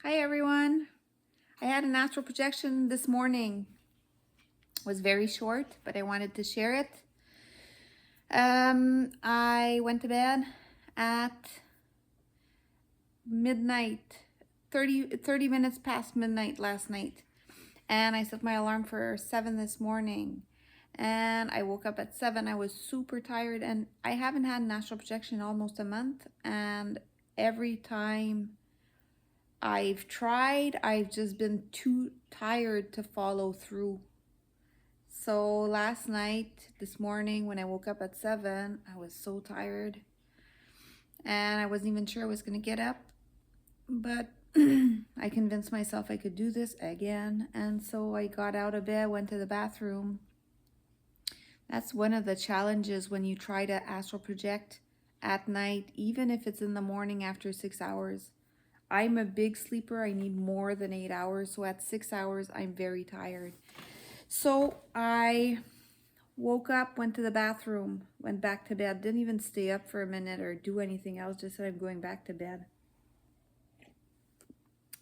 Hi everyone. I had an astral projection this morning. It was very short, but I wanted to share it. I went to bed at midnight, 30 minutes past midnight last night. And I set my alarm for 7 this morning. And I woke up at 7. I was super tired, and I haven't had an astral projection in almost a month. And every time I've tried, I've just been too tired to follow through. So last night, this morning, when I woke up at 7, I was so tired and I wasn't even sure I was going to get up, but I convinced myself I could do this again. And so I got out of bed, went to the bathroom. That's one of the challenges when you try to astral project at night, even if it's in the morning after 6 hours. I'm a big sleeper. I need more than 8 hours. So at 6 hours, I'm very tired. So I woke up, went to the bathroom, went back to bed, didn't even stay up for a minute or do anything else, just said I'm going back to bed.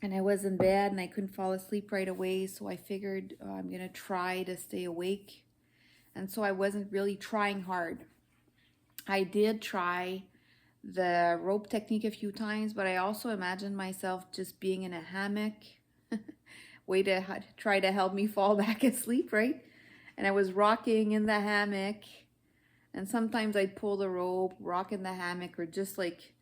And I was in bed and I couldn't fall asleep right away, so I figured I'm going to try to stay awake. And so I wasn't really trying hard. I did try the rope technique a few times, but I also imagined myself just being in a hammock. Way to try to help me fall back asleep, right? And I was rocking in the hammock, and sometimes I'd pull the rope, rock in the hammock, or just like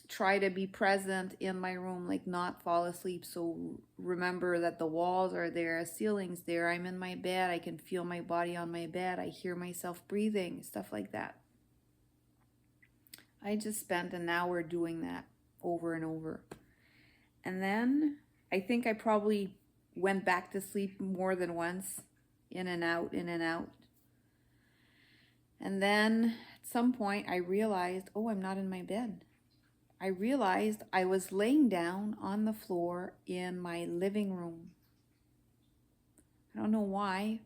try to be present in my room, like not fall asleep. So remember that the walls are there, ceiling's there, I'm in my bed, I can feel my body on my bed, I hear myself breathing, stuff like that. I just spent an hour doing that over and over. And then I think I probably went back to sleep more than once, in and out, in and out. And then at some point I realized, oh, I'm not in my bed. I realized I was laying down on the floor in my living room. I don't know why.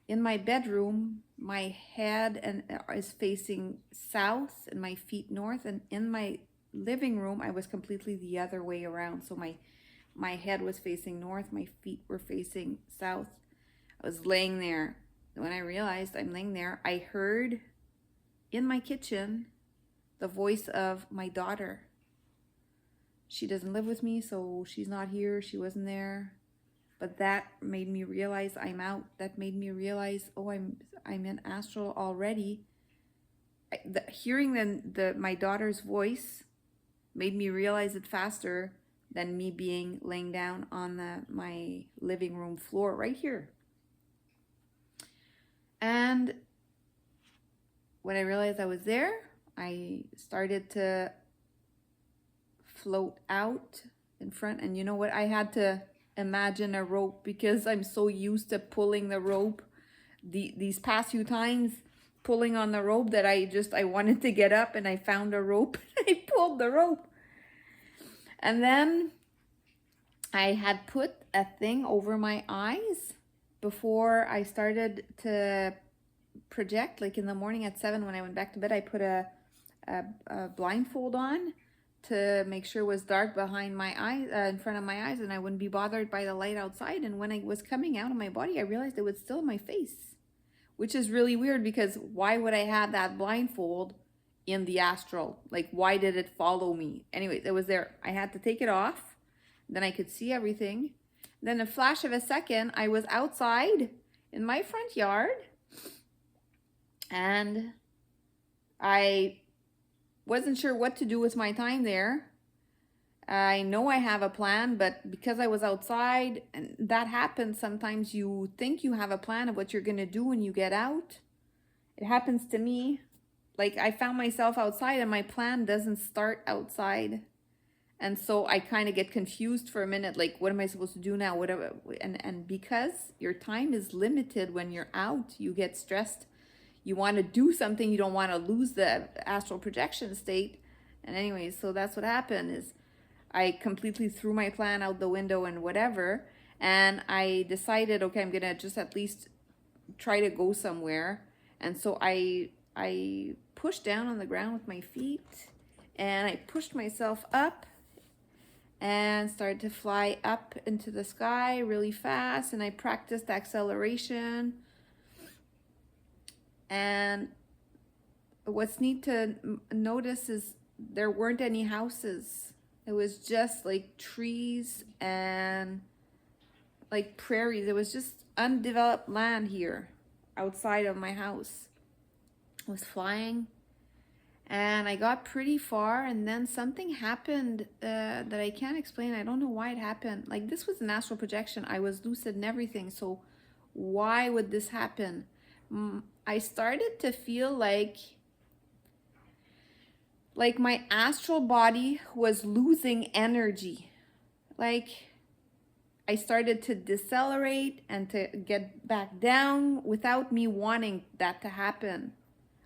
In my bedroom, my head is facing south and my feet north, and in my living room I was completely the other way around. So my head was facing north, my feet were facing south. I was laying there. When I realized I'm laying there, I heard in my kitchen the voice of my daughter. She doesn't live with me, so she's not here, she wasn't there. But that made me realize I'm out. That made me realize, oh, I'm in astral already. Hearing my daughter's voice made me realize it faster than me being laying down on my living room floor right here. And when I realized I was there, I started to float out in front. And you know what? I had to imagine a rope because I'm so used to pulling the rope these past few times, pulling on the rope, that I wanted to get up, and I found a rope. I pulled the rope. And then I had put a thing over my eyes before I started to project. Like in the morning at 7 when I went back to bed, I put a blindfold on to make sure it was dark behind my eyes, in front of my eyes, and I wouldn't be bothered by the light outside. And when I was coming out of my body, I realized it was still in my face, which is really weird because why would I have that blindfold in the astral? Like, why did it follow me? Anyway, it was there. I had to take it off. Then I could see everything. Then a flash of a second, I was outside in my front yard, and I wasn't sure what to do with my time there. I know I have a plan, but because I was outside, and that happens sometimes, you think you have a plan of what you're going to do when you get out. It happens to me. Like, I found myself outside and my plan doesn't start outside. And so I kind of get confused for a minute, like, what am I supposed to do now? Whatever. And because your time is limited when you're out, you get stressed. You want to do something, you don't want to lose the astral projection state. And anyways, so that's what happened is I completely threw my plan out the window and whatever. And I decided, okay, I'm going to just at least try to go somewhere. And so I pushed down on the ground with my feet, and I pushed myself up, and started to fly up into the sky really fast, and I practiced acceleration. And what's neat to notice is there weren't any houses. It was just like trees and like prairies. It was just undeveloped land here outside of my house. I was flying and I got pretty far, and then something happened that I can't explain. I don't know why it happened. Like, this was an astral projection. I was lucid and everything, so why would this happen? I started to feel like my astral body was losing energy. Like, I started to decelerate and to get back down without me wanting that to happen.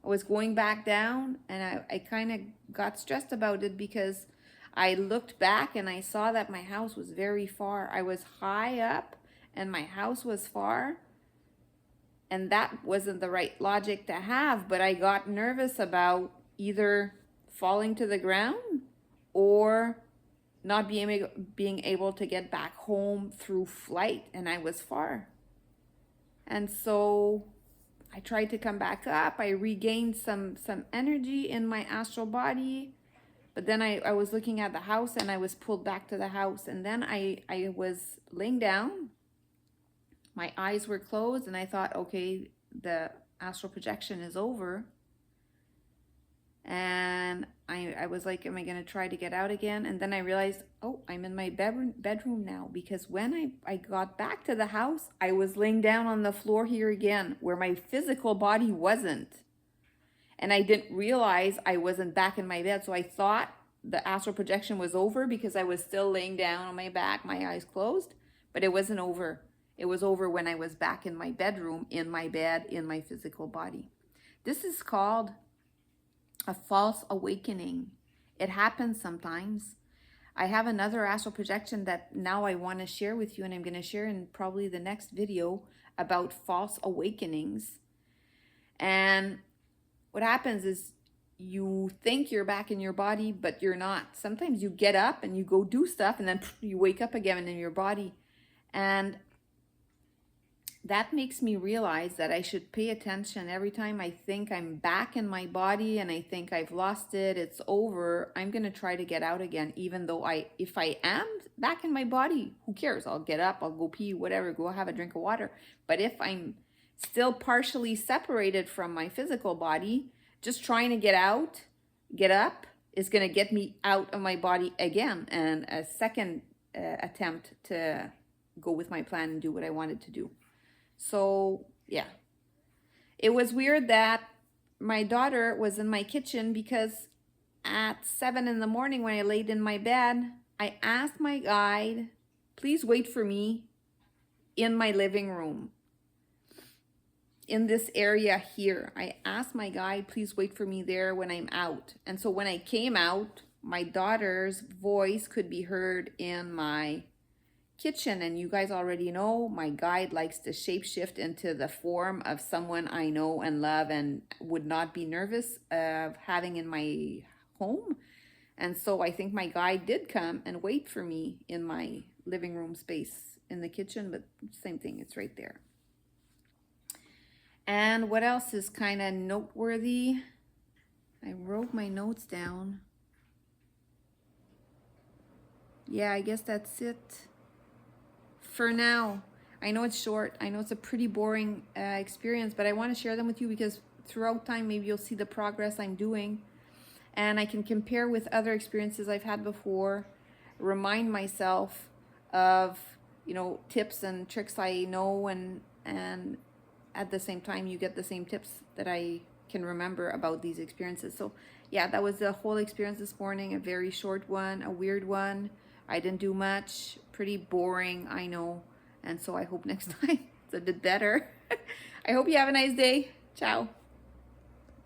I was going back down, and I kind of got stressed about it because I looked back and I saw that my house was very far. I was high up and my house was far, and that wasn't the right logic to have, but I got nervous about either falling to the ground or not being able to get back home through flight, and I was far. And so I tried to come back up. I regained some energy in my astral body, but then I was looking at the house and I was pulled back to the house. And then I was laying down. My eyes were closed and I thought, okay, the astral projection is over. And I was like, am I going to try to get out again? And then I realized, oh, I'm in my bedroom now, because when I got back to the house, I was laying down on the floor here again where my physical body wasn't. And I didn't realize I wasn't back in my bed. So I thought the astral projection was over because I was still laying down on my back, my eyes closed, but it wasn't over. It was over when I was back in my bedroom, in my bed, in my physical body. This is called a false awakening. It happens sometimes. I have another astral projection that now I want to share with you, and I'm going to share in probably the next video about false awakenings. And what happens is you think you're back in your body, but you're not. Sometimes you get up and you go do stuff, and then you wake up again in your body. And that makes me realize that I should pay attention every time I think I'm back in my body and I think I've lost it, it's over. I'm going to try to get out again, even though if I am back in my body, who cares? I'll get up, I'll go pee, whatever, go have a drink of water. But if I'm still partially separated from my physical body, just trying to get up is going to get me out of my body again, and a second attempt to go with my plan and do what I wanted to do. So yeah, it was weird that my daughter was in my kitchen, because at 7 in the morning when I laid in my bed, I asked my guide, please wait for me in my living room, in this area here. I asked my guide, please wait for me there when I'm out. And so when I came out, my daughter's voice could be heard in my kitchen. And you guys already know my guide likes to shapeshift into the form of someone I know and love and would not be nervous of having in my home. And so I think my guide did come and wait for me in my living room space in the kitchen, but same thing, it's right there. And what else is kind of noteworthy? I wrote my notes down. Yeah, I guess that's it for now. I know it's short. I know it's a pretty boring experience, but I want to share them with you because throughout time, maybe you'll see the progress I'm doing, and I can compare with other experiences I've had before, remind myself of, tips and tricks I know, and at the same time, you get the same tips that I can remember about these experiences. So yeah, that was the whole experience this morning, a very short one, a weird one. I didn't do much, pretty boring, I know. And so I hope next time it's a bit better. I hope you have a nice day. Ciao.